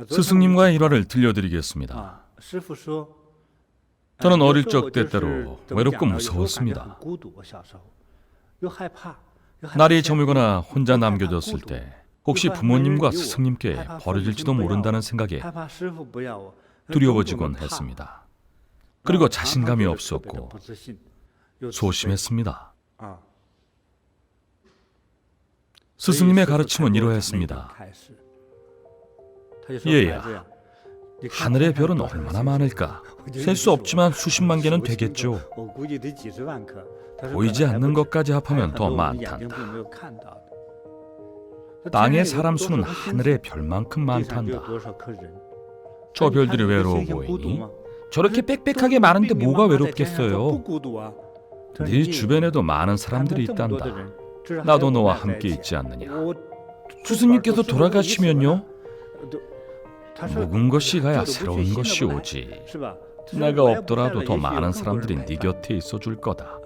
스승님과의 일화를 들려드리겠습니다. 저는 어릴 적 때때로 외롭고 무서웠습니다. 날이 저물거나 혼자 남겨졌을 때 혹시 부모님과 스승님께 버려질지도 모른다는 생각에 두려워지곤 했습니다. 그리고 자신감이 없었고 소심했습니다. 스승님의 가르침은 이러했습니다. 얘야, 하늘의 별은 얼마나 많을까? 셀 수 없지만 수십만 개는 되겠죠. 보이지 않는 것까지 합하면 더 많단다. 땅의 사람 수는 하늘의 별만큼 많단다. 저 별들이 외로워 보이니? 저렇게 빽빽하게 많은데 뭐가 외롭겠어요? 네 주변에도 많은 사람들이 있단다. 나도 너와 함께 있지 않느냐. 스승님께서 돌아가시면요? 묵은 것이 가야 새로운 것이 오지. 내가 없더라도 더 많은 사람들이 네 곁에 있어줄 거다.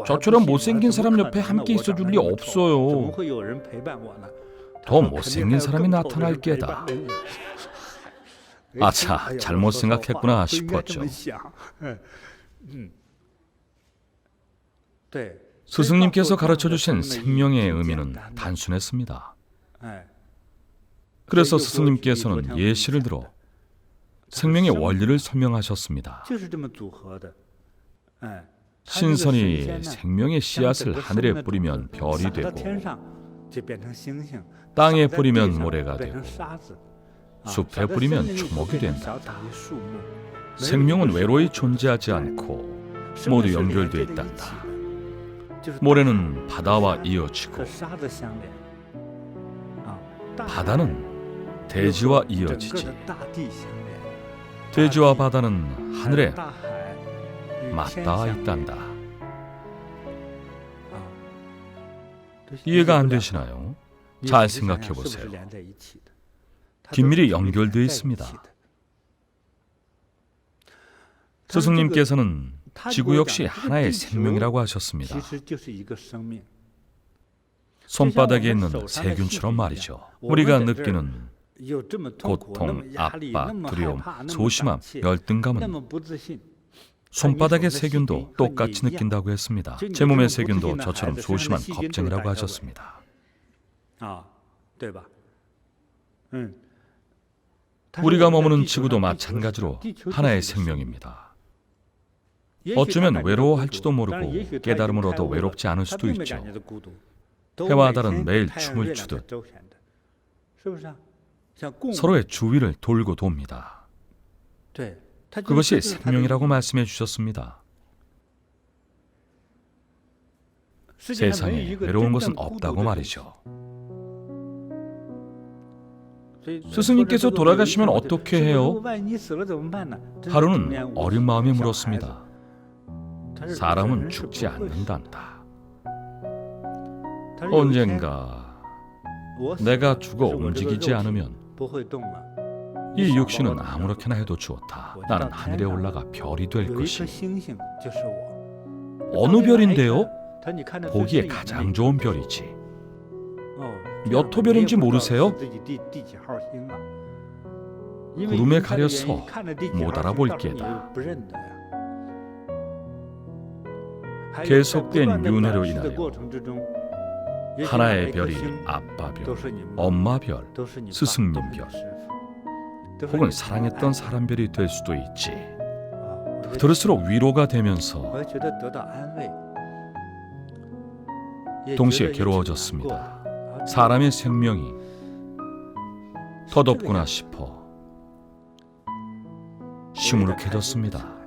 저처럼 못생긴 사람 옆에 함께 있어줄 리 없어요. 더 못생긴 사람이 나타날 게다. 아차, 잘못 생각했구나 싶었죠. 스승님께서 가르쳐주신 생명의 의미는 단순했습니다. 그래서 스승님께서는 예시를 들어 생명의 원리를 설명하셨습니다. 신선이 생명의 씨앗을 하늘에 뿌리면 별이 되고 땅에 뿌리면 모래가 되고 숲에 뿌리면 초목이 된다. 생명은 외로이 존재하지 않고 모두 연결되어 있단다. 모래는 바다와 이어지고 바다는 대지와 이어지지. 대지와 바다는 하늘에 맞닿아 있단다. 이해가 안 되시나요? 잘 생각해 보세요. 긴밀히 연결되어 있습니다. 스승님께서는 지구 역시 하나의 생명이라고 하셨습니다. 손바닥에 있는 세균처럼 말이죠. 우리가 느끼는 고통, 압박, 두려움, 소심함, 열등감은 손바닥의 세균도 똑같이 느낀다고 했습니다. 제 몸의 세균도 저처럼 소심한 겁쟁이라고 하셨습니다. 우리가 머무는 지구도 마찬가지로 하나의 생명입니다. 어쩌면 외로워할지도 모르고 깨달음으로도 외롭지 않을 수도 있죠. 해와 달은 매일 춤을 추듯 서로의 주위를 돌고 돕니다. 그것이 생명이라고 말씀해 주셨습니다. 세상에 외로운 것은 없다고 말이죠. 스승님께서 돌아가시면 어떻게 해요? 하루는 어린 마음에 물었습니다. 사람은 죽지 않는단다. 언젠가 내가 죽어 움직이지 않으면 이 육신은 아무렇게나 해도 좋다. 나는 하늘에 올라가 별이 될 것이. 어느 별인데요? 보기에 가장 좋은 별이지. 몇 호별인지 모르세요? 구름에 가려서 못 알아볼 게다. 계속된 윤회로 인하여 하나의 별이 아빠별, 엄마별, 스승님별, 혹은 사랑했던 사람별이 될 수도 있지. 들을수록 위로가 되면서 동시에 괴로워졌습니다. 사람의 생명이 덧없구나 싶어 시무룩해졌습니다.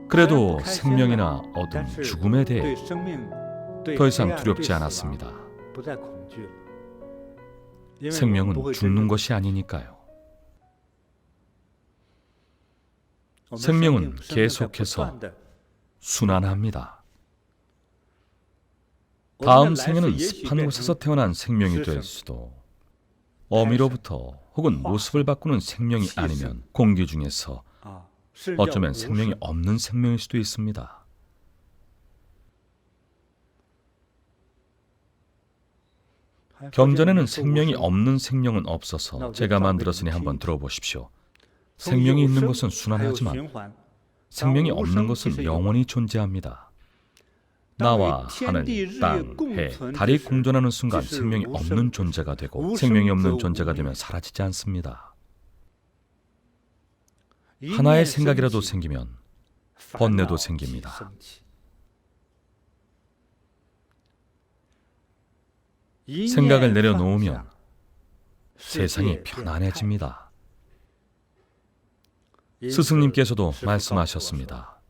그래도 생명이나 어둠, 죽음에 대해 더 이상 두렵지 않았습니다. 생명은 죽는 것이 아니니까요. 생명은 계속해서 순환합니다. 다음 생에는 습한 곳에서 태어난 생명이 될 수도, 어미로부터 혹은 모습을 바꾸는 생명이 아니면 공기 중에서 어쩌면 생명이 없는 생명일 수도 있습니다. 경전에는 생명이 없는 생명은 없어서 제가 만들었으니 한번 들어보십시오. 생명이 있는 것은 순환하지만 생명이 없는 것은 영원히 존재합니다. 나와 하늘, 땅, 해, 달이 공존하는 순간 생명이 없는 존재가 되고 생명이 없는 존재가 되면 사라지지 않습니다. 하나의 생각이라도 생기면 번뇌도 생깁니다. 생각을 내려놓으면 세상이 편안해집니다. 스승님께서도 말씀하셨습니다.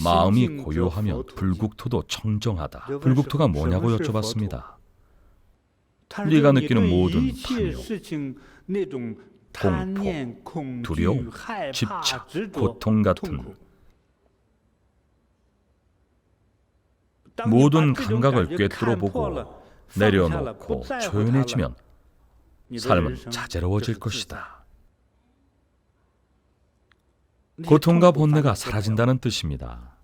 마음이 고요하면 불국토도 청정하다. 불국토가 뭐냐고 여쭤봤습니다. 네가 느끼는 모든 탐욕, 공포, 두려움, 집착, 고통 같은 모든 감각을 꿰뚫어보고 내려놓고 조용해지면 삶은 자재로워질 것이다. 고통과 번뇌가 사라진다는 뜻입니다.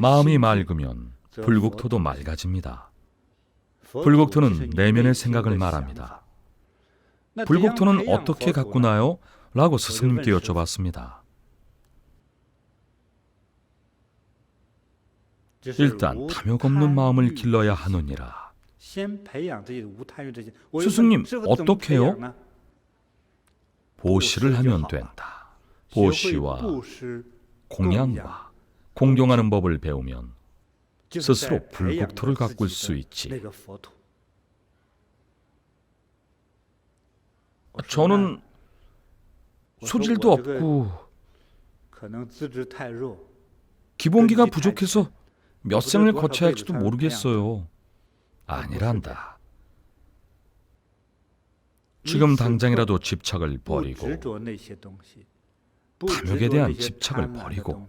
마음이 맑으면 불국토도 맑아집니다. 불국토는 내면의 생각을 말합니다. 불국토는 어떻게 가꾸나요? 라고 스승님께 여쭤봤습니다. 일단 탐욕 없는 마음을 길러야 하느니라. 스승님, 어떻게요? 보시를 하면 된다. 보시와 공양과 공경하는 법을 배우면 스스로 불국토를 가꿀 수 있지. 저는 소질도 없고 기본기가 부족해서 몇 생을 거쳐야 할지도 모르겠어요. 아니란다. 지금 당장이라도 집착을 버리고 탐욕에 대한 집착을 버리고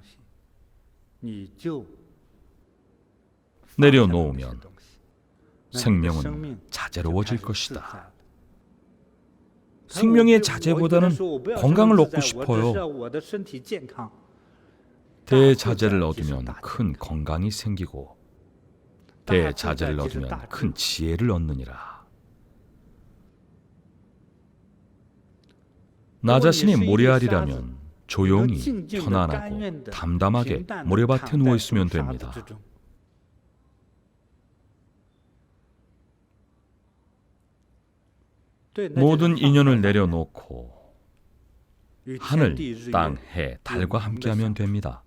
내려놓으면 생명은 자재로워질 것이다. 생명의 자재보다는 건강을 얻고 싶어요. 대자재를 얻으면 큰 건강이 생기고 대자재를 얻으면 큰 지혜를 얻느니라. 나 자신이 모래알이라면 조용히 편안하고 담담하게 모래밭에 누워 있으면 됩니다. 모든 인연을 내려놓고 하늘, 땅, 해, 달과 함께하면 됩니다.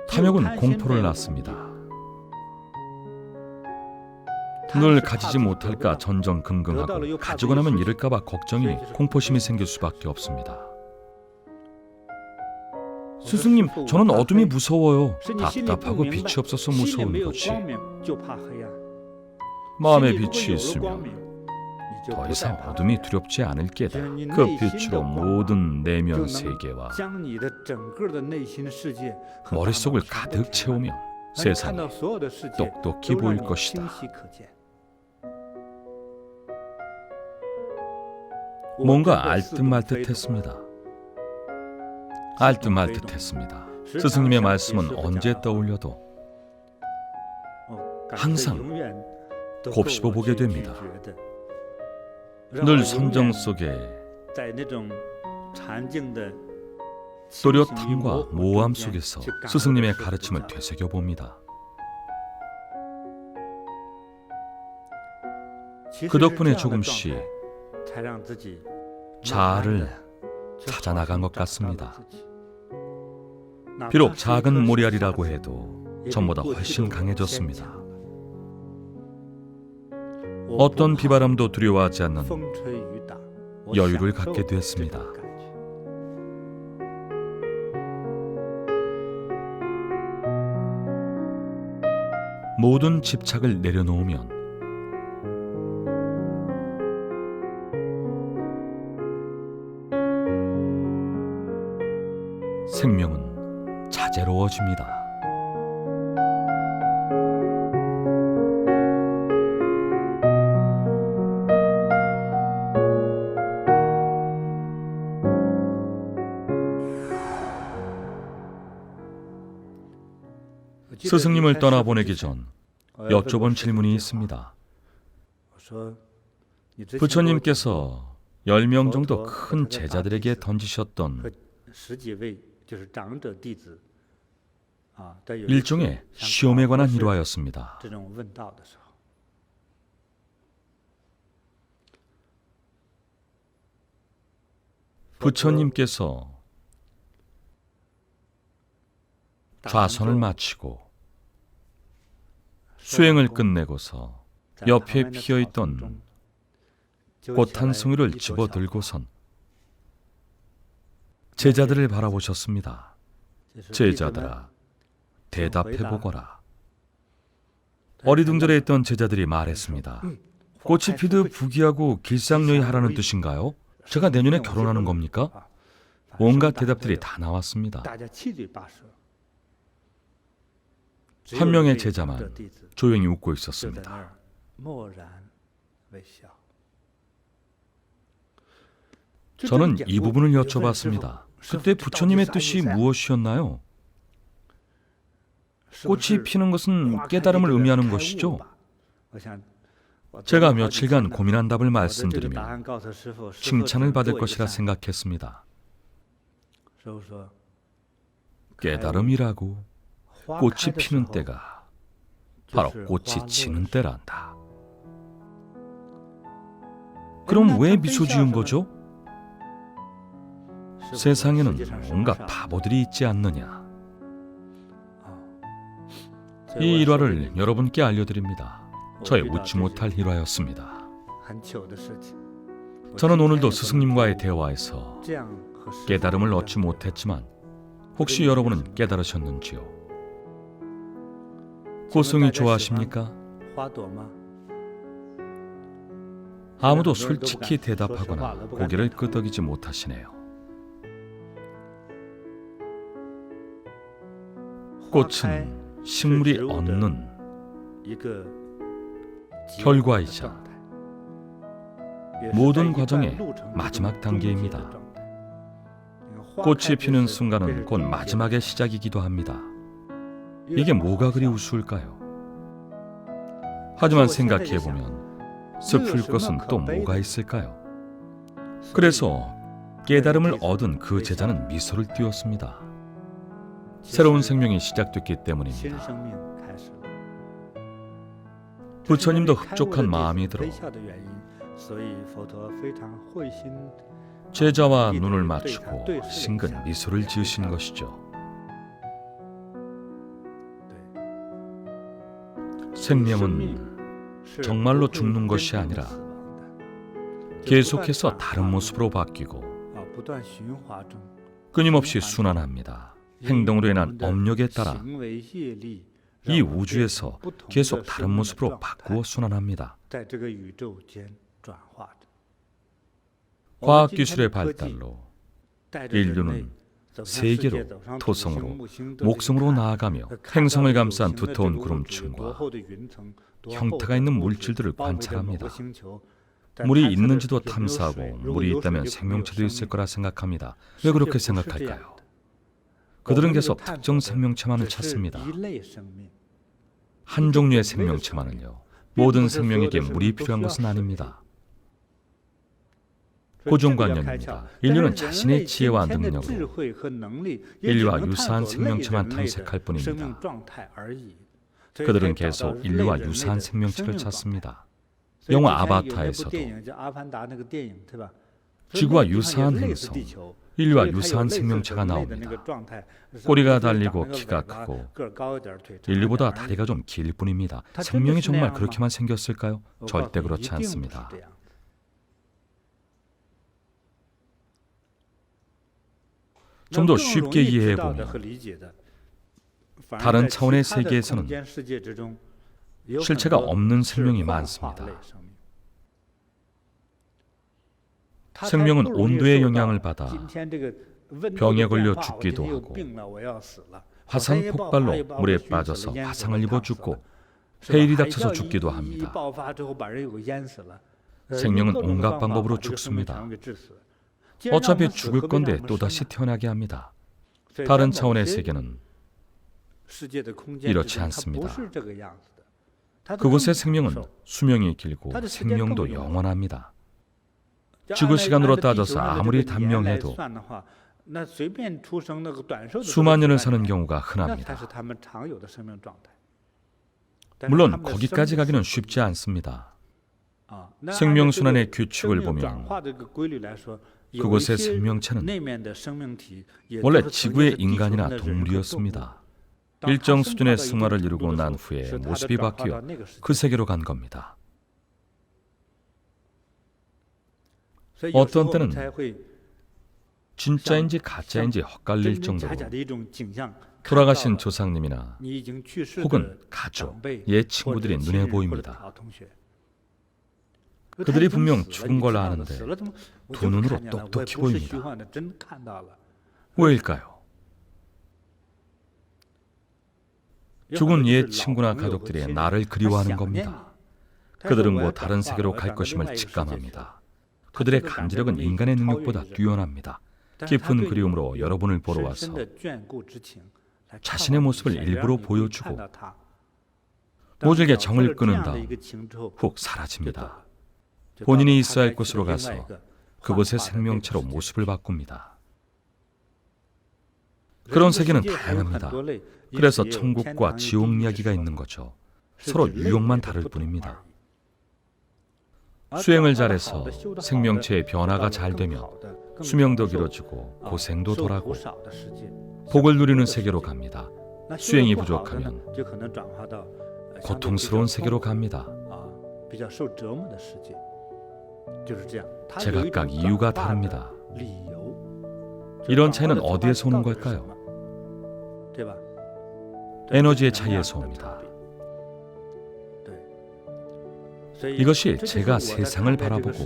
탐욕은 공포를 낳습니다. 늘 가지지 못할까 전전긍긍하고 가지고 나면 잃을까봐 걱정이 공포심이 생길 수밖에 없습니다. 스승님, 저는 어둠이 무서워요. 답답하고 빛이 없어서 무서운 거지. 마음에 빛이 있으면 더 이상 어둠이 두렵지 않을 게다. 그 빛으로 모든 내면 세계와 머릿속을 가득 채우면 세상이 똑똑히 보일 것이다. 뭔가 알듯말듯했습니다. 알듯말듯했습니다. 스승님의 말씀은 언제 떠올려도 항상 곱씹어 보게 됩니다. 늘 선정 속에 또렷함과 모호함 속에서 스승님의 가르침을 되새겨 봅니다. 그 덕분에 조금씩 자아를 찾아 나간 것 같습니다. 비록 작은 모래알이라고 해도 전보다 훨씬 강해졌습니다. 어떤 비바람도 두려워하지 않는 여유를 갖게 됐습니다. 모든 집착을 내려놓으면 생명은 자재로워집니다. 스승님을 떠나보내기 전 여쭤본 질문이 있습니다. 부처님께서 10명 정도 큰 제자들에게 던지셨던 일종의 시험에 관한 일화였습니다. 부처님께서 좌선을 마치고 수행을 끝내고서 옆에 피어있던 꽃 한 송이를 집어들고선 제자들을 바라보셨습니다. 제자들아, 대답해보거라. 어리둥절해 있던 제자들이 말했습니다. 꽃이 피듯 부귀하고 길상여의 하라는 뜻인가요? 제가 내년에 결혼하는 겁니까? 온갖 대답들이 다 나왔습니다. 한 명의 제자만 조용히 웃고 있었습니다. 저는 이 부분을 여쭤봤습니다. 그때 부처님의 뜻이 무엇이었나요? 꽃이 피는 것은 깨달음을 의미하는 것이죠? 제가 며칠간 고민한 답을 말씀드리면 칭찬을 받을 것이라 생각했습니다. 깨달음이라고 꽃이 피는 때가 바로 꽃이 지는 때란다. 그럼 왜 미소 지은 거죠? 세상에는 온갖 바보들이 있지 않느냐. 이 일화를 여러분께 알려드립니다. 저의 묻지 못할 일화였습니다. 저는 오늘도 스승님과의 대화에서 깨달음을 얻지 못했지만 혹시 여러분은 깨달으셨는지요? 꽃송이 좋아하십니까? 아무도 솔직히 대답하거나 고개를 끄덕이지 못하시네요. 꽃은 식물이 얻는 결과이자 모든 과정의 마지막 단계입니다. 꽃이 피는 순간은 곧 마지막의 시작이기도 합니다. 이게 뭐가 그리 우스울까요? 하지만 생각해보면 슬플 것은 또 뭐가 있을까요? 그래서 깨달음을 얻은 그 제자는 미소를 띄웠습니다. 새로운 생명이 시작됐기 때문입니다. 부처님도 흡족한 마음이 들어 제자와 눈을 맞추고 싱긋 미소를 지으신 것이죠. 생명은 정말로 죽는 것이 아니라 계속해서 다른 모습으로 바뀌고 끊임없이 순환합니다. 행동으로 인한 업력에 따라 이 우주에서 계속 다른 모습으로 바꾸어 순환합니다. 과학기술의 발달로 인류는 세계로, 토성으로, 목성으로 나아가며 행성을 감싼 두터운 구름층과 형태가 있는 물질들을 관찰합니다. 물이 있는지도 탐사하고 물이 있다면 생명체도 있을 거라 생각합니다. 왜 그렇게 생각할까요? 그들은 계속 특정 생명체만을 찾습니다. 한 종류의 생명체만을요. 모든 생명에게 물이 필요한 것은 아닙니다. 고정관념입니다. 인류는 자신의 지혜와 능력으로 인류와 유사한 생명체만 탐색할 뿐입니다. 그들은 계속 인류와 유사한 생명체를 찾습니다. 영화 아바타에서도 지구와 유사한 행성, 인류와 유사한 생명체가 나옵니다. 꼬리가 달리고 키가 크고 인류보다 다리가 좀 길 뿐입니다. 생명이 정말 그렇게만 생겼을까요? 절대 그렇지 않습니다. 좀 더 쉽게 이해해보면 다른 차원의 세계에서는 실체가 없는 생명이 많습니다. 생명은 온도의 영향을 받아 병에 걸려 죽기도 하고 화산 폭발로 물에 빠져서 화상을 입어 죽고 해일이 닥쳐서 죽기도 합니다. 생명은 온갖 방법으로 죽습니다. 어차피 죽을 건데 또다시 태어나게 합니다. 다른 차원의 세계는 이렇지 않습니다. 그곳의 생명은 수명이 길고 생명도 영원합니다. 지구 시간으로 따져서 아무리 단명해도 수만 년을 사는 경우가 흔합니다. 물론 거기까지 가기는 쉽지 않습니다. 생명순환의 규칙을 보면 그곳의 생명체는 원래 지구의 인간이나 동물이었습니다. 일정 수준의 승화를 이루고 난 후에 모습이 바뀌어 그 세계로 간 겁니다. 어떤 때는 진짜인지 가짜인지 헛갈릴 정도로 돌아가신 조상님이나 혹은 가족, 옛 친구들이 눈에 보입니다. 그들이 분명 죽은 걸 아는데 두 눈으로 똑똑히 보입니다. 왜일까요? 죽은 옛 친구나 가족들이 나를 그리워하는 겁니다. 그들은 뭐 다른 세계로 갈 것임을 직감합니다. 그들의 감지력은 인간의 능력보다 뛰어납니다. 깊은 그리움으로 여러분을 보러 와서 자신의 모습을 일부러 보여주고 모질게 정을 끊은 다음 훅 사라집니다. 본인이 있어야 할 곳으로 가서 그곳의 생명체로 모습을 바꿉니다. 그런 세계는 다양합니다. 그래서 천국과 지옥 이야기가 있는 거죠. 서로 유형만 다를 뿐입니다. 수행을 잘해서 생명체의 변화가 잘 되면 수명도 길어지고 고생도 덜하고 복을 누리는 세계로 갑니다. 수행이 부족하면 고통스러운 세계로 갑니다. 제각각 이유가 다릅니다. 이런 차이는 어디에서 오는 걸까요? 에너지의 차이에서 옵니다. 이것이 제가 세상을 바라보고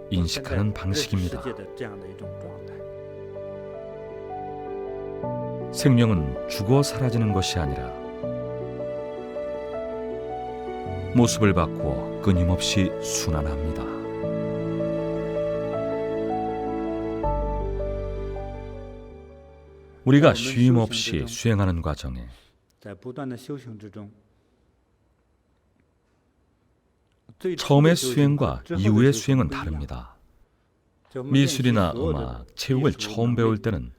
인식하는 방식입니다. 생명은 죽어 사라지는 것이 아니라 모습을 바꾸어 끊임없이 순환합니다. 우리가 쉼 없이 수행하는 과정에 처음의 수행과 이후의 수행은 다릅니다. 미술이나 음악, 체육을 처음 배울 때는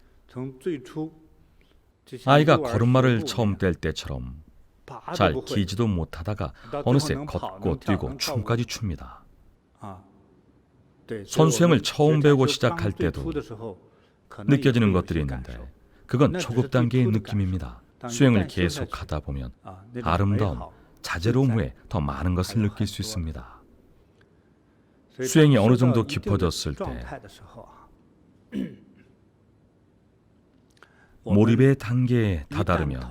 아이가 걸음마를 처음 뗄 때처럼 잘 기지도 못하다가 어느새 걷고 뛰고 춤까지 춥니다. 선수행을 처음 배우고 시작할 때도 느껴지는 것들이 있는데 그건 초급 단계의 느낌입니다. 수행을 계속하다 보면 아름다움, 자제로움 외에 더 많은 것을 느낄 수 있습니다. 수행이 어느 정도 깊어졌을 때 몰입의 단계에 다다르면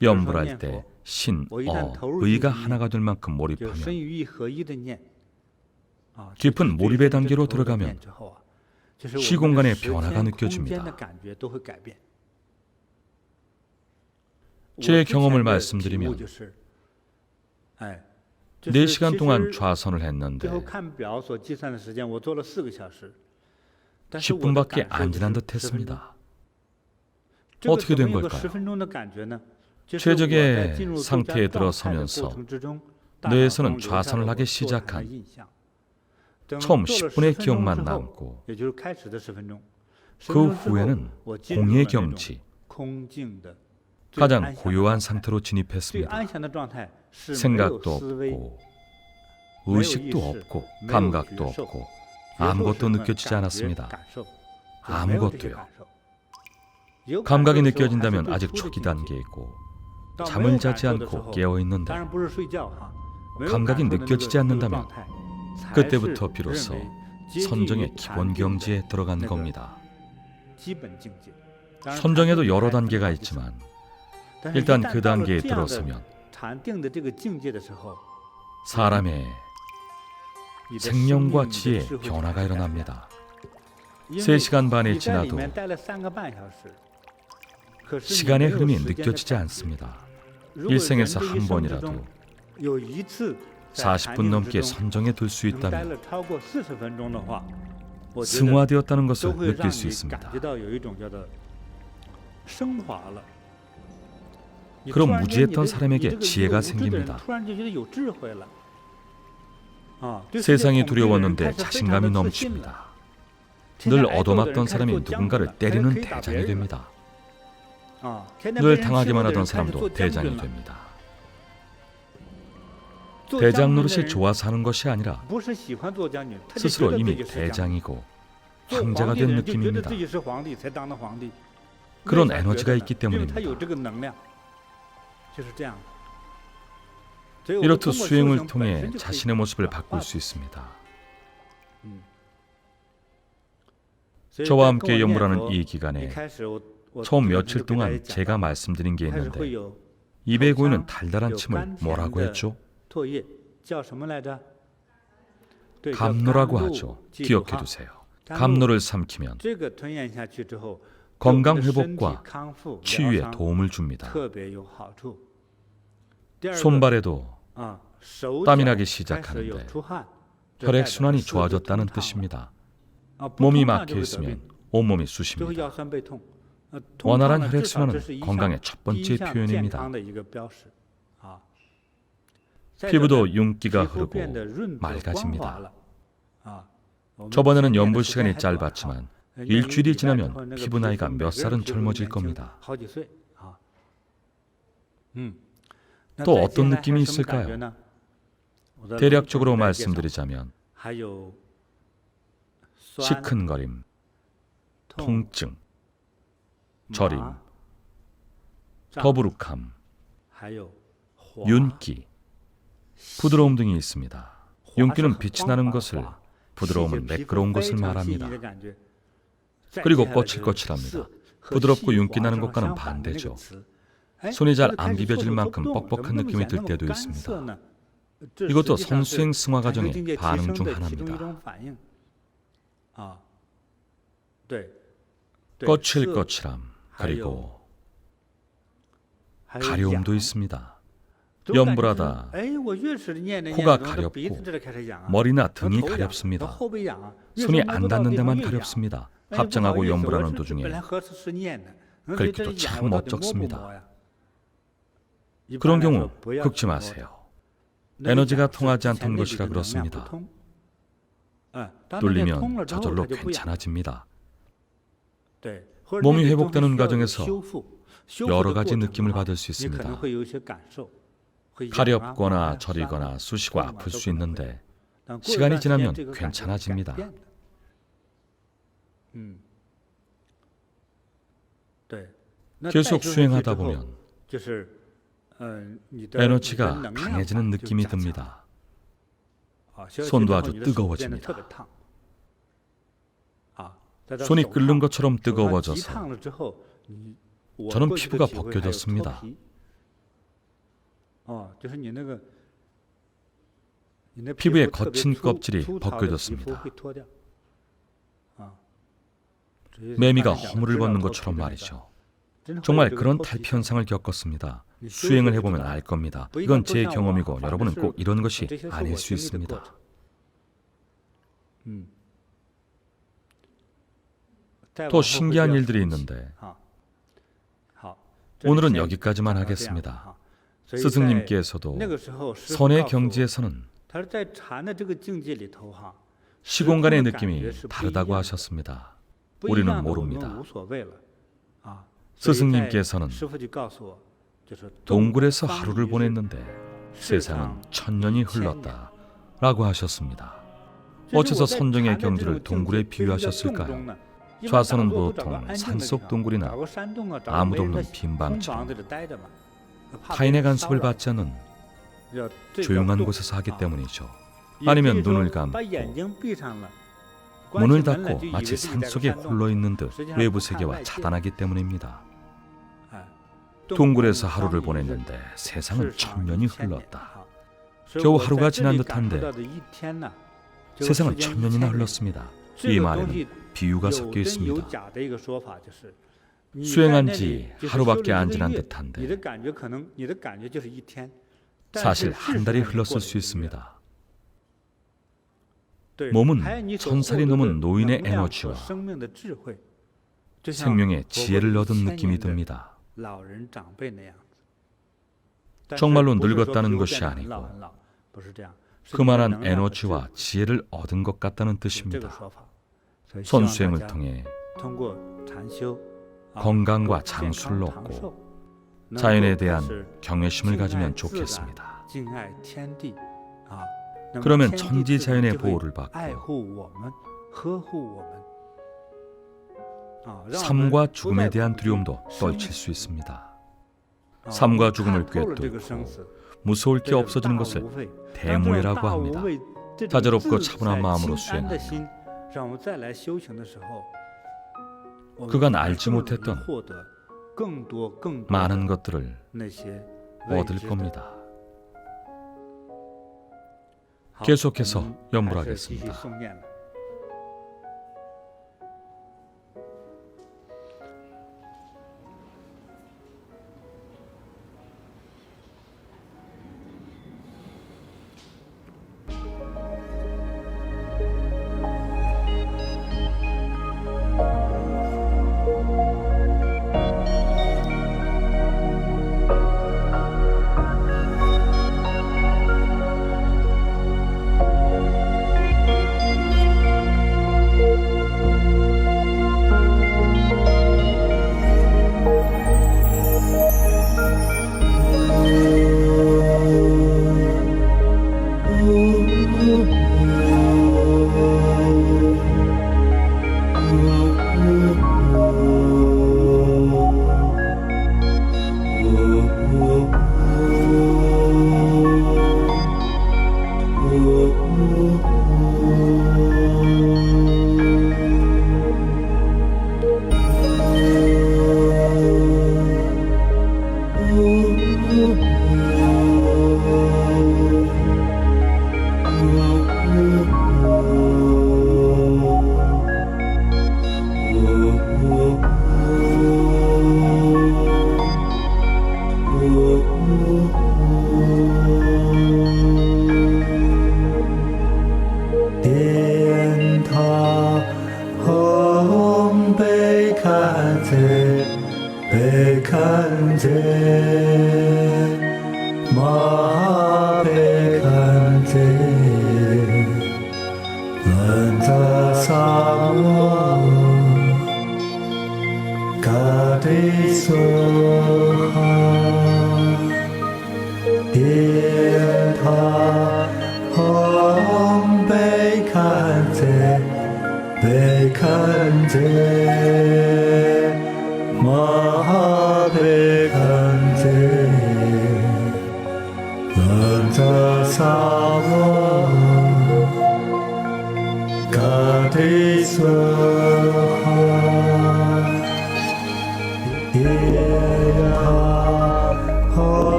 염불할 때 신, 의가 하나가 될 만큼 몰입하면 깊은 몰입의 단계로 들어가면 시공간의 변화가 느껴집니다. 제 경험을 말씀드리면 4시간 동안 좌선을 했는데 10분밖에 안 지난 듯 했습니다. 어떻게 된 걸까요? 최적의 상태에 들어서면서 뇌에서는 좌선을 하기 시작한 처음 10분의 기억만 남고 그 후에는 공의 경지, 가장 고요한 상태로 진입했습니다. 생각도 없고 의식도 없고 감각도 없고 아무것도 느껴지지 않았습니다. 아무것도요. 감각이 느껴진다면 아직 초기 단계이고 잠을 자지 않고 깨어 있는데 감각이 느껴지지 않는다면 그때부터 비로소 선정의 기본 경지에 들어간 겁니다. 선정에도 여러 단계가 있지만 일단 그 단계에 들어서면 사람의 생명과 지혜의 변화가 일어납니다. 3시간 반이 지나도 시간의 흐름이 느껴지지 않습니다. 일생에서 한 번이라도 40분 넘게 선정에 들 수 있다면 승화되었다는 것을 느낄 수 있습니다. 그럼 무지했던 사람에게 지혜가 생깁니다. 세상이 두려웠는데 자신감이 넘칩니다. 늘 얻어맞던 사람이 누군가를 때리는 대장이 됩니다. 늘 당하기만 하던 사람도 대장이 됩니다. 대장 노릇이 좋아서 하는 것이 아니라 스스로 이미 대장이고 황제가 된 느낌입니다. 그런 에너지가 있기 때문입니다. 이렇듯 수행을 통해 자신의 모습을 바꿀 수 있습니다. 저와 함께 연구하는 이 기간에 처음 며칠 동안 제가 말씀드린 게 있는데 입에 고이는 달달한 침을 뭐라고 했죠? 감노라고 하죠. 기억해 두세요. 감노를 삼키면 건강 회복과 치유에 도움을 줍니다. 손발에도 땀이 나기 시작하는데 혈액순환이 좋아졌다는 뜻입니다. 몸이 막혀 있으면 온몸이 쑤십니다. 원활한 혈액순환은 건강의 첫 번째 표현입니다. 피부도 윤기가 흐르고 맑아집니다. 저번에는 연부 시간이 짧았지만 일주일이 지나면 피부 나이가 몇 살은 젊어질 겁니다. 또 어떤 느낌이 있을까요? 대략적으로 말씀드리자면 시큰거림, 통증, 저림, 더부룩함, 윤기, 부드러움 등이 있습니다. 윤기는 빛이 나는 것을, 부드러움은 매끄러운 것을 말합니다. 그리고 거칠거칠합니다. 부드럽고 윤기 나는 것과는 반대죠. 손이 잘 안 비벼질 만큼 뻑뻑한 느낌이 들 때도 있습니다. 이것도 성수행 승화 과정의 반응 중 하나입니다. 거칠거칠함, 그리고 가려움도 있습니다. 염불하다, 코가 가렵고 머리나 등이 가렵습니다. 손이 안 닿는 데만 가렵습니다. 합장하고 염불하는 도중에 긁기도 참 어쩍습니다. 그런 경우 긁지 마세요. 에너지가 통하지 않던 것이라 그렇습니다. 뚫리면 저절로 괜찮아집니다. 몸이 회복되는 과정에서 여러 가지 느낌을 받을 수 있습니다. 가렵거나 저리거나 쑤시고 아플 수 있는데 시간이 지나면 괜찮아집니다. 계속 수행하다 보면 에너지가 강해지는 느낌이 듭니다. 손도 아주 뜨거워집니다. 손이 끓는 것처럼 뜨거워져서 저는 피부가 벗겨졌습니다. 피부의 거친 껍질이 벗겨졌습니다. 매미가 허물을 벗는 것처럼 말이죠. 정말 그런 탈피 현상을 겪었습니다. 수행을 해보면 알 겁니다. 이건 제 경험이고 여러분은 꼭 이런 것이 아닐 수 있습니다. 또 신기한 일들이 있는데 오늘은 여기까지만 하겠습니다. 스승님께서도 선의 경지에서는 시공간의 느낌이 다르다고 하셨습니다. 우리는 모릅니다. 스승님께서는 동굴에서 하루를 보냈는데 세상은 1000년이 흘렀다라고 하셨습니다. 어째서 선정의 경지를 동굴에 비유하셨을까요? 좌선은 보통 산속 동굴이나 아무도 없는 빈방처럼 타인의 간섭을 받지 않는 조용한 곳에서 하기 때문이죠. 아니면 눈을 감고 문을 닫고 마치 산속에 홀로 있는 듯 외부 세계와 차단하기 때문입니다. 동굴에서 하루를 보냈는데 세상은 1000년이 흘렀다. 겨우 하루가 지난 듯한데 세상은 1000년이나 흘렀습니다. 이 말에는 비유가 섞여 있습니다. 수행한 지 하루밖에 안 지난 듯한데 사실 한 달이 흘렀을 수 있습니다. 몸은 1000살이 넘은 노인의 에너지와 생명의 지혜를 얻은 느낌이 듭니다. 정말로 늙었다는 것이 아니고 그만한 에너지와 지혜를 얻은 것 같다는 뜻입니다. 손수행을 통해 건강과 장수를 얻고 자연에 대한 경외심을 가지면 좋겠습니다. 그러면 천지자연의 보호를 받고 삶과 죽음에 대한 두려움도 떨칠 수 있습니다. 삶과 죽음을 꿰뚫고 무서울 게 없어지는 것을 대무해라고 합니다. 자제롭고 차분한 마음으로 수행하며 그간 알지 못했던 많은 것들을 얻을 겁니다. 계속해서 연불하겠습니다.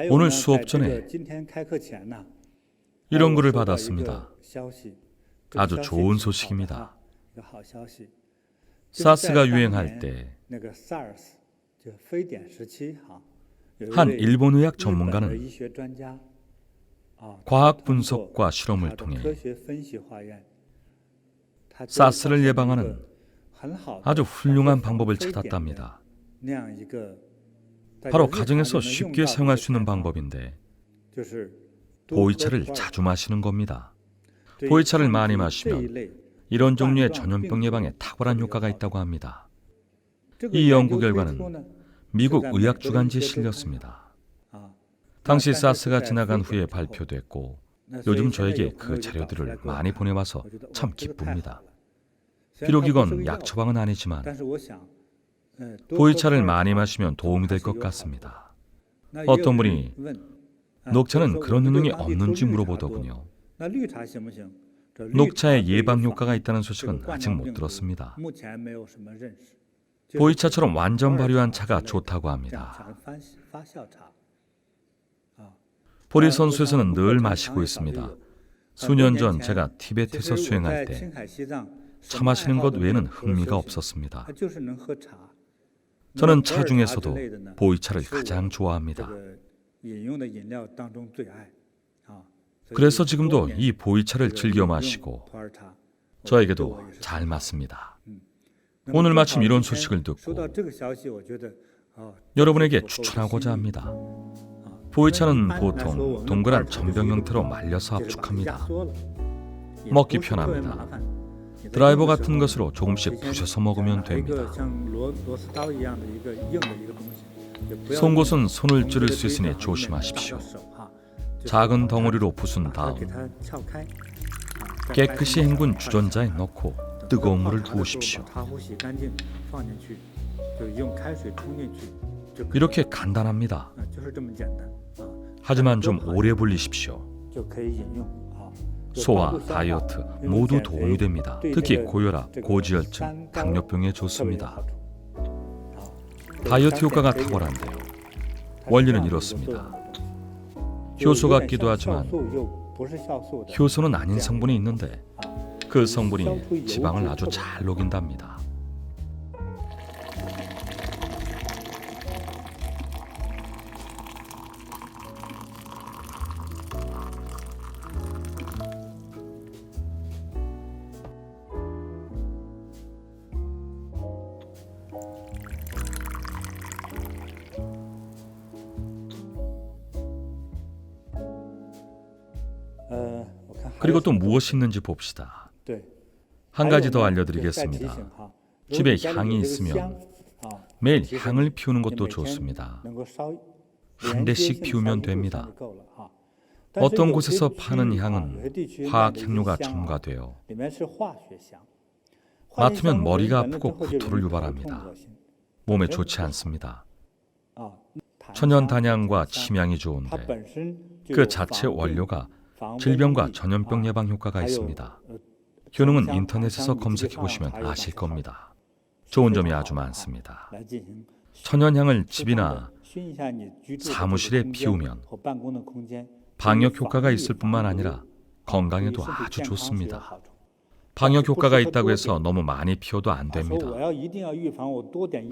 오늘 수업 전에 이런 글을 받았습니다. 아주 좋은 소식입니다. 사스가 유행할 때 한 일본 의학 전문가는 과학 분석과 실험을 통해 사스를 예방하는 아주 훌륭한 방법을 찾았답니다. 바로 가정에서 쉽게 사용할 수 있는 방법인데 보이차를 자주 마시는 겁니다. 보이차를 많이 마시면 이런 종류의 전염병 예방에 탁월한 효과가 있다고 합니다. 이 연구 결과는 미국 의학주간지에 실렸습니다. 당시 사스가 지나간 후에 발표됐고 요즘 저에게 그 자료들을 많이 보내와서 참 기쁩니다. 비록 이건 약 처방은 아니지만 보이차를 많이 마시면 도움이 될 것 같습니다. 어떤 분이 녹차는 그런 효능이 없는지 물어보더군요. 녹차에 예방 효과가 있다는 소식은 아직 못 들었습니다. 보이차처럼 완전 발효한 차가 좋다고 합니다. 보리 선수에서는 늘 마시고 있습니다. 수년 전 제가 티베트에서 수행할 때 차 마시는 것 외에는 흥미가 없었습니다. 저는 차 중에서도 보이차를 가장 좋아합니다. 그래서 지금도 이 보이차를 즐겨 마시고 저에게도 잘 맞습니다. 오늘 마침 이런 소식을 듣고 여러분에게 추천하고자 합니다. 보이차는 보통 동그란 전병 형태로 말려서 압축합니다. 먹기 편합니다. 드라이버 같은 것으로 조금씩 부셔서 먹으면 됩니다. 송곳은 손을 찌를 수 있으니 조심하십시오. 작은 덩어리로 부순 다음 깨끗이 헹군 주전자에 넣고 뜨거운 물을 부으십시오. 이렇게 간단합니다. 하지만 좀 오래 불리십시오. 소화, 다이어트 모두 도움이 됩니다. 특히 고혈압, 고지혈증, 당뇨병에 좋습니다. 다이어트 효과가 탁월한데요. 원리는 이렇습니다. 효소 같기도 하지만 효소는 아닌 성분이 있는데 그 성분이 지방을 아주 잘 녹인답니다. 그리고 또 무엇이 있는지 봅시다. 한 가지 더 알려드리겠습니다. 집에 향이 있으면 매일 향을 피우는 것도 좋습니다. 한 대씩 피우면 됩니다. 어떤 곳에서 파는 향은 화학 향료가 첨가되어 맡으면 머리가 아프고 구토를 유발합니다. 몸에 좋지 않습니다. 천연 단향과 침향이 좋은데 그 자체 원료가 질병과 전염병 예방 효과가 있습니다. 효능은 인터넷에서 검색해 보시면 아실 겁니다. 좋은 점이 아주 많습니다. 천연향을 집이나 사무실에 피우면 방역 효과가 있을 뿐만 아니라 건강에도 아주 좋습니다. 방역 효과가 있다고 해서 너무 많이 피워도 안 됩니다.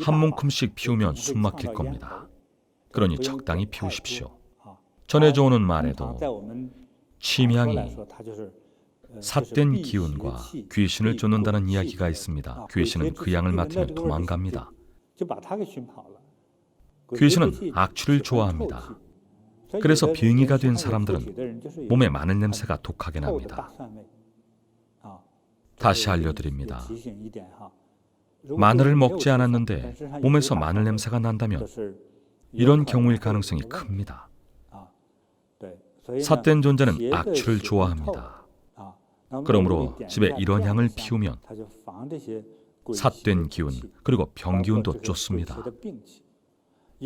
한 움큼씩 피우면 숨 막힐 겁니다. 그러니 적당히 피우십시오. 전해져 오는 말에도 침향이 삿된 기운과 귀신을 쫓는다는 이야기가 있습니다. 귀신은 그 향을 맡으면 도망갑니다. 귀신은 악취를 좋아합니다. 그래서 빙의가 된 사람들은 몸에 마늘 냄새가 독하게 납니다. 다시 알려드립니다. 마늘을 먹지 않았는데 몸에서 마늘 냄새가 난다면 이런 경우일 가능성이 큽니다. 삿된 존재는 악취를 좋아합니다. 그러므로 집에 이런 향을 피우면 삿된 기운 그리고 병기운도 쫓습니다.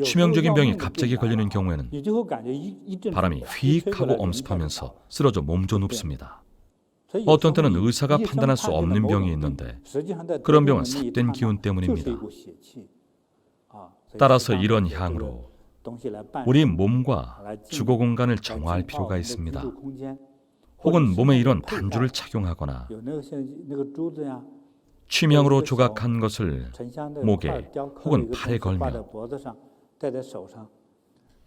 치명적인 병이 갑자기 걸리는 경우에는 바람이 휙 하고 엄습하면서 쓰러져 몸져 눕습니다. 어떤 때는 의사가 판단할 수 없는 병이 있는데 그런 병은 삿된 기운 때문입니다. 따라서 이런 향으로 우리 몸과 주거 공간을 정화할 필요가 있습니다. 혹은 몸에 이런 단주를 착용하거나 취명으로 조각한 것을 목에 혹은 팔에 걸며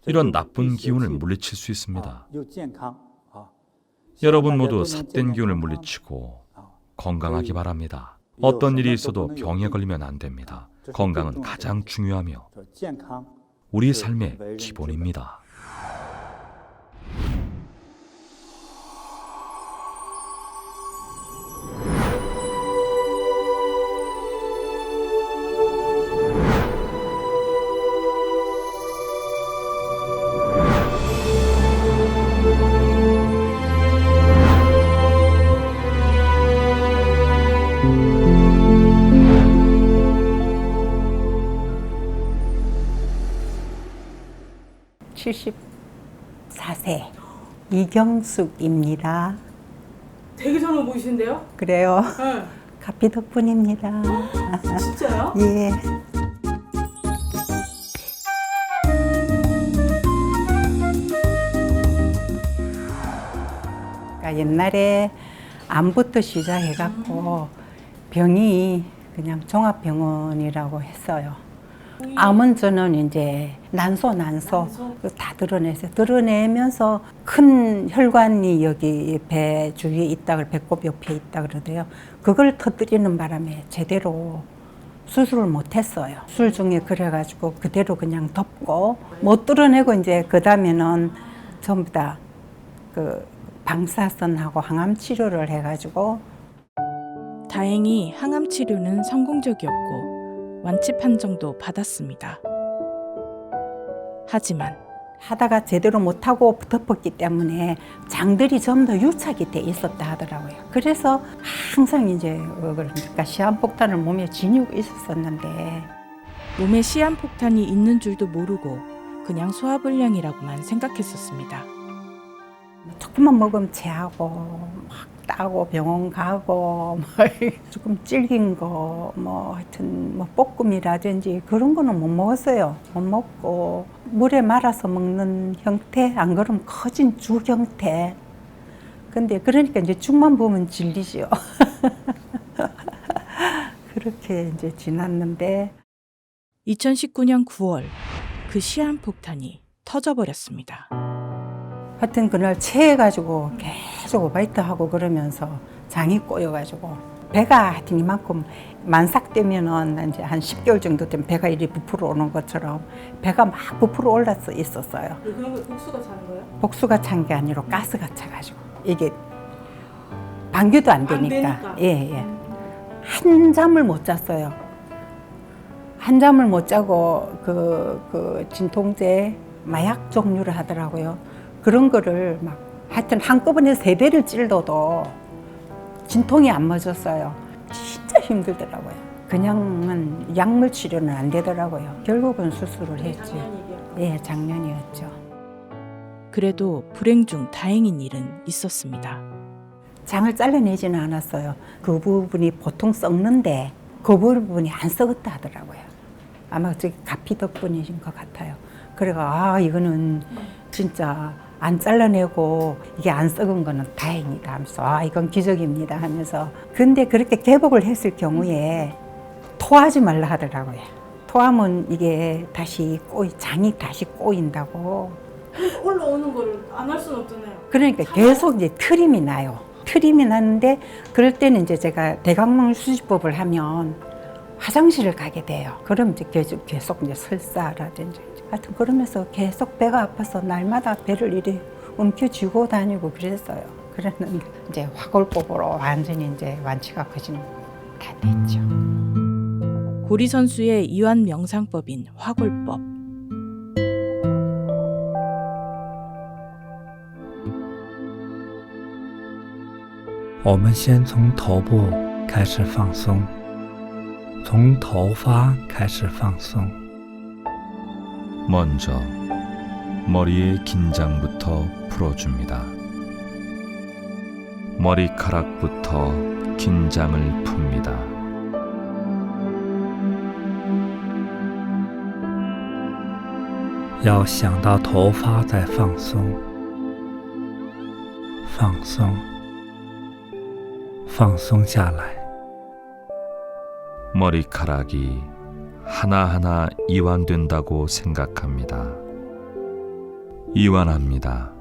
이런 나쁜 기운을 물리칠 수 있습니다. 여러분 모두 삿된 기운을 물리치고 건강하기 바랍니다. 어떤 일이 있어도 병에 걸리면 안 됩니다. 건강은 가장 중요하며 우리 삶의 기본입니다. 이경숙입니다. 되게 젊어 보이시는데요? 그래요? 네. 가피 덕분입니다. 진짜요? 예. 그러니까 옛날에 암부터 시작해갖고 병이 그냥 종합병원이라고 했어요. 암은 저는 이제 난소 다 드러내면서 큰 혈관이 여기 배 주위에 있다 배꼽 옆에 있다 그러대요. 그걸 터뜨리는 바람에 제대로 수술을 못했어요. 수술 중에 그래가지고 그대로 그냥 덮고 못 뚫어내고 이제 그 다음에는 전부 다 그 방사선하고 항암 치료를 해가지고. 다행히 항암 치료는 성공적이었고 완치 판정도 받았습니다. 하지만 하다가 제대로 못하고 덮었기 때문에 장들이 전부 다 유착이 돼 있었다 하더라고요. 그래서 항상 이제 그러니까 시한폭탄을 몸에 지니고 있었었는데 몸에 시한폭탄이 있는 줄도 모르고 그냥 소화불량이라고만 생각했었습니다. 조금만 먹으면 체하고 막 따고 병원 가고 조금 질긴 거 하여튼 볶음이라든지 그런 거는 못 먹었어요. 못 먹고 물에 말아서 먹는 형태, 안 그러면 커진 죽 형태. 근데 그러니까 이제 죽만 보면 질리죠. 그렇게 이제 지났는데 2019년 9월 그 시한폭탄이 터져버렸습니다. 하여튼 그날 체해가지고 계속 오바이트하고 그러면서 장이 꼬여가지고 배가 하여튼 이만큼 만삭되면은 이제 한 10개월 정도 되면 배가 이리 부풀어 오는 것처럼 배가 막 부풀어 올라서 있었어요. 그런 거 복수가 차는 거예요? 복수가 찬 게 아니라 가스가 차가지고 이게 방귀도 안 되니까. 예. 한 잠을 못 잤어요. 한 잠을 못 자고 그 진통제 마약 종류를 하더라고요. 그런 거를 막 하여튼 한꺼번에 3대를 찔러도 진통이 안 멎었어요. 진짜 힘들더라고요. 그냥은 약물 치료는 안 되더라고요. 결국은 수술을 했지. 예, 작년이었죠. 그래도 불행 중 다행인 일은 있었습니다. 장을 잘라내지는 않았어요. 그 부분이 보통 썩는데 그 부분이 안 썩었다 하더라고요. 아마 저기 가피 덕분이신 것 같아요. 그래가 이거는 진짜 안 잘라내고 이게 안 썩은 거는 다행이다 하면서 이건 기적입니다 하면서. 근데 그렇게 개복을 했을 경우에 토하지 말라 하더라고요. 토하면 이게 다시 장이 다시 꼬인다고. 올라오는 거를 안 할 수는 없잖아요. 그러니까 계속 이제 트림이 나요. 트림이 나는데 그럴 때는 이제 제가 대각막류 수지법을 하면 화장실을 가게 돼요. 그럼 이제 계속 이제 설사라든지 하여튼 그러면서 계속 배가 아파서 날마다 배를 이리 움켜쥐고 다니고 그랬어요. 그랬는데 이제 화골법으로 완전히 이제 완치가 거진 다 됐죠. 고리 선수의 이완 명상법인 화골법.我们先从头部开始放松，从头发开始放松。 먼저 머리의 긴장부터 풀어줍니다. 머리카락부터 긴장을 풉니다. 要想到头发在放松，放松，放松下来。 머리카락이 하나하나 이완된다고 생각합니다. 이완합니다.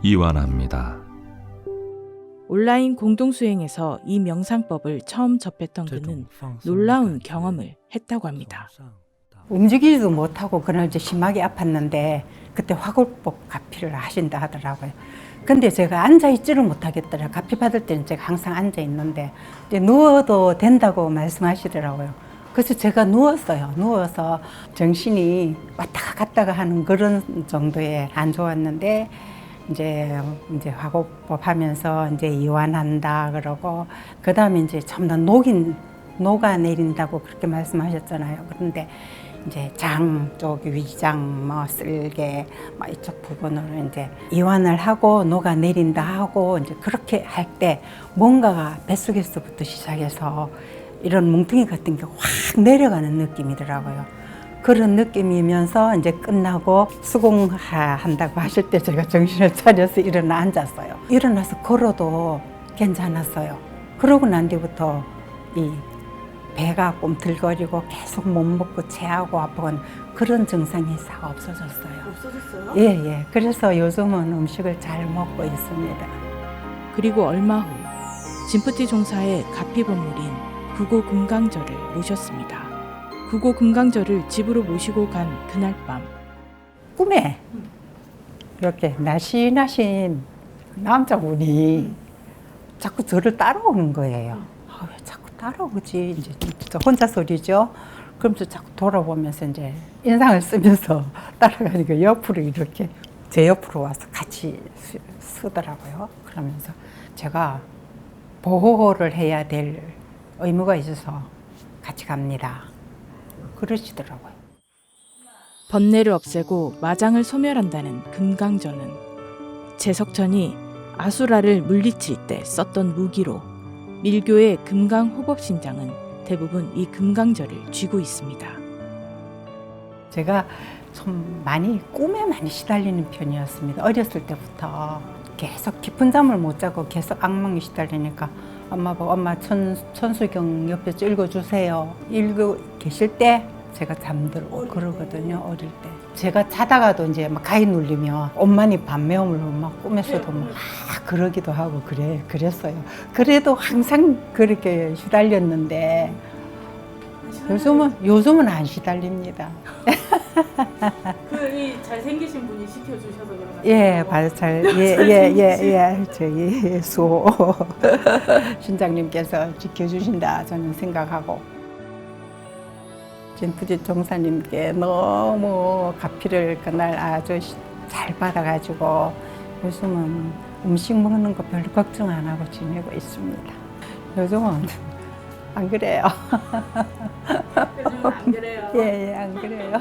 이완합니다. 온라인 공동수행에서 이 명상법을 처음 접했던 그는 놀라운 경험을 했다고 합니다. 움직이지도 못하고 그날 이제 심하게 아팠는데 그때 화골법 가피를 하신다 하더라고요. 근데 제가 앉아 있지를 못하겠더라고요. 가피 받을 때는 제가 항상 앉아 있는데 이제 누워도 된다고 말씀하시더라고요. 그래서 제가 누웠어요. 누워서 정신이 왔다가 갔다가 하는 그런 정도에 안 좋았는데 이제 화골법 하면서 이제 이완한다 그러고 그다음에 이제 전부 다 녹아내린다고 그렇게 말씀하셨잖아요. 그런데 이제 장 쪽, 위장, 뭐 쓸개, 뭐 이쪽 부분으로 이제 이완을 하고 녹아내린다 하고 이제 그렇게 할 때 뭔가가 뱃속에서부터 시작해서 이런 뭉텅이 같은 게 확 내려가는 느낌이더라고요. 그런 느낌이면서 이제 끝나고 수공한다고 하실 때 제가 정신을 차려서 일어나 앉았어요. 일어나서 걸어도 괜찮았어요. 그러고 난 뒤부터 이 배가 꿈틀거리고 계속 못 먹고 체하고 아프고 그런 증상이 싹 없어졌어요. 없어졌어요? 예. 그래서 요즘은 음식을 잘 먹고 있습니다. 그리고 얼마 후 진프티 종사의 가피본물인 구고 금강절을 모셨습니다. 구고 금강절을 집으로 모시고 간 그날 밤 꿈에 이렇게 날씬하신 남자분이 자꾸 저를 따라오는 거예요. 아, 왜 자꾸 따라오지? 이제 진짜 혼자 소리죠. 그러면서 자꾸 돌아보면서 이제 인상을 쓰면서 따라가니까 옆으로 이렇게 제 옆으로 와서 같이 쓰더라고요. 그러면서 제가 보호를 해야 될 의무가 있어서 같이 갑니다. 그러시더라고요. 번뇌를 없애고 마장을 소멸한다는 금강전은 제석천이 아수라를 물리칠 때 썼던 무기로 밀교의 금강호법신장은 대부분 이 금강절을 쥐고 있습니다. 제가 좀 꿈에 많이 시달리는 편이었습니다. 어렸을 때부터 계속 깊은 잠을 못 자고 계속 악몽에 시달리니까 엄마 보고 엄마 천수경 옆에서 읽어주세요. 읽고 계실 때 제가 잠들고 그러거든요. 어릴 때. 제가 자다가도 이제 막 가위 눌리면 엄마니 밤매움을 막 꿈에서도 막 그러기도 하고 그랬어요. 그래도 항상 그렇게 시달렸는데 요즘은 안 시달립니다. 이 잘생기신 분이 시켜주셔서 그런가요? 예, 예. 저희 수호 신장님께서 지켜주신다 저는 생각하고 진프지 종사님께 너무 가피를 그날 아주 잘 받아가지고 요즘은 음식 먹는 거 별로 걱정 안 하고 지내고 있습니다. 요즘은 안 그래요. 요즘은 안 그래요. 예, 안 그래요.